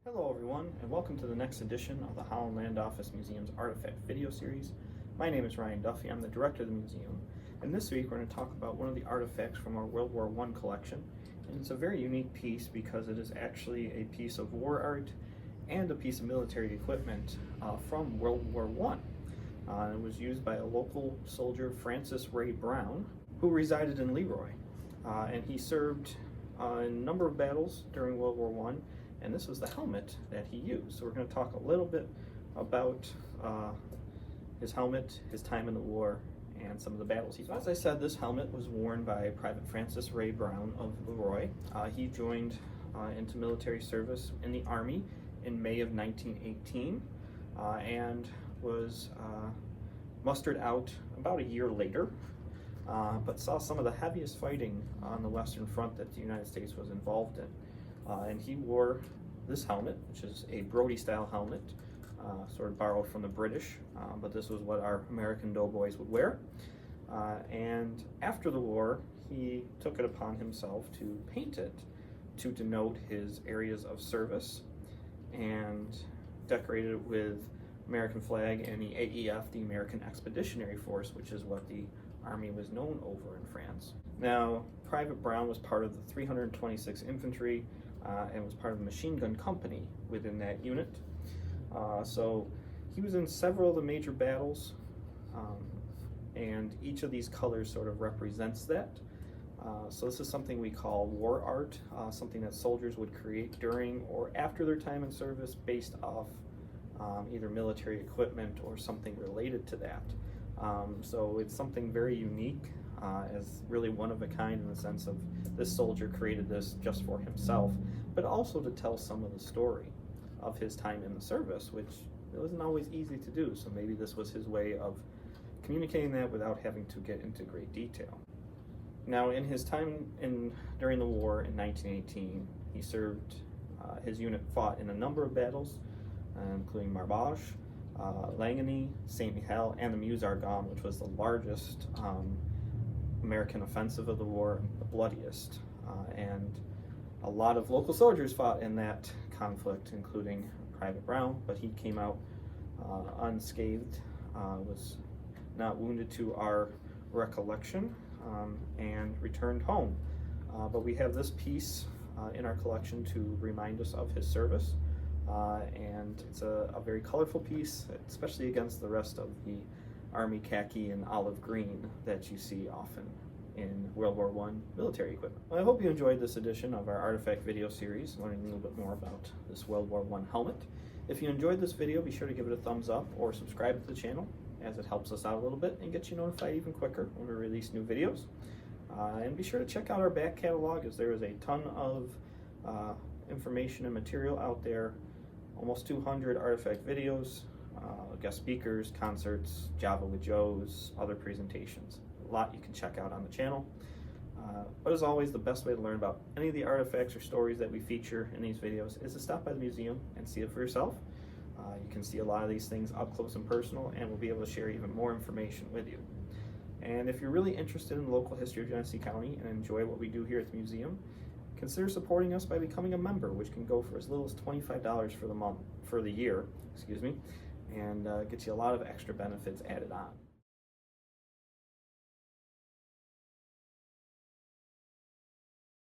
Hello everyone, and welcome to the next edition of the Holland Land Office Museum's Artifact video series. My name is Ryan Duffy, I'm the director of the museum, and this week we're going to talk about one of the artifacts from our World War I collection. And it's a very unique piece because it is actually a piece of war art and a piece of military equipment from World War I. It was used by a local soldier, Francis Ray Brown, who resided in LeRoy, and he served in a number of battles during World War I. And this was the helmet that he used. So we're going to talk a little bit about his helmet, his time in the war, and some of the battles he fought. As I said, this helmet was worn by Private Francis Ray Brown of LeRoy. He joined into military service in the Army in May of 1918 and was mustered out about a year later, but saw some of the heaviest fighting on the Western Front that the United States was involved in. And he wore this helmet, which is a Brodie-style helmet, sort of borrowed from the British, but this was what our American doughboys would wear. And after the war, he took it upon himself to paint it to denote his areas of service and decorated it with American flag and the AEF, the American Expeditionary Force, which is what the Army was known over in France. Now, Private Brown was part of the 326th Infantry and was part of the machine gun company within that unit. So he was in several of the major battles, and each of these colors sort of represents that. So this is something we call war art, something that soldiers would create during or after their time in service based off either military equipment or something related to that. So it's something very unique, as really one of a kind in the sense of this soldier created this just for himself, but also to tell some of the story of his time in the service, which it wasn't always easy to do. So maybe this was his way of communicating that without having to get into great detail. Now, in his time during the war in 1918, he served, his unit fought in a number of battles, including Marbache, Langley, St. Mihel, and the Meuse-Argonne, which was the largest American offensive of the war, the bloodiest. And a lot of local soldiers fought in that conflict, including Private Brown, but he came out unscathed, was not wounded to our recollection, and returned home. But we have this piece in our collection to remind us of his service. And it's a very colorful piece, especially against the rest of the Army khaki and olive green that you see often in World War I military equipment. Well, I hope you enjoyed this edition of our Artifact video series, learning a little bit more about this World War I helmet. If you enjoyed this video, be sure to give it a thumbs up or subscribe to the channel, as it helps us out a little bit and gets you notified even quicker when we release new videos. And be sure to check out our back catalog, as there is a ton of information and material out there. Almost 200 artifact videos, guest speakers, concerts, Java with Joes, other presentations. A lot you can check out on the channel. But as always, the best way to learn about any of the artifacts or stories that we feature in these videos is to stop by the museum and see it for yourself. You can see a lot of these things up close and personal, and we'll be able to share even more information with you. And if you're really interested in the local history of Genesee County and enjoy what we do here at the museum, consider supporting us by becoming a member, which can go for as little as $25 for the year, and get you a lot of extra benefits added on.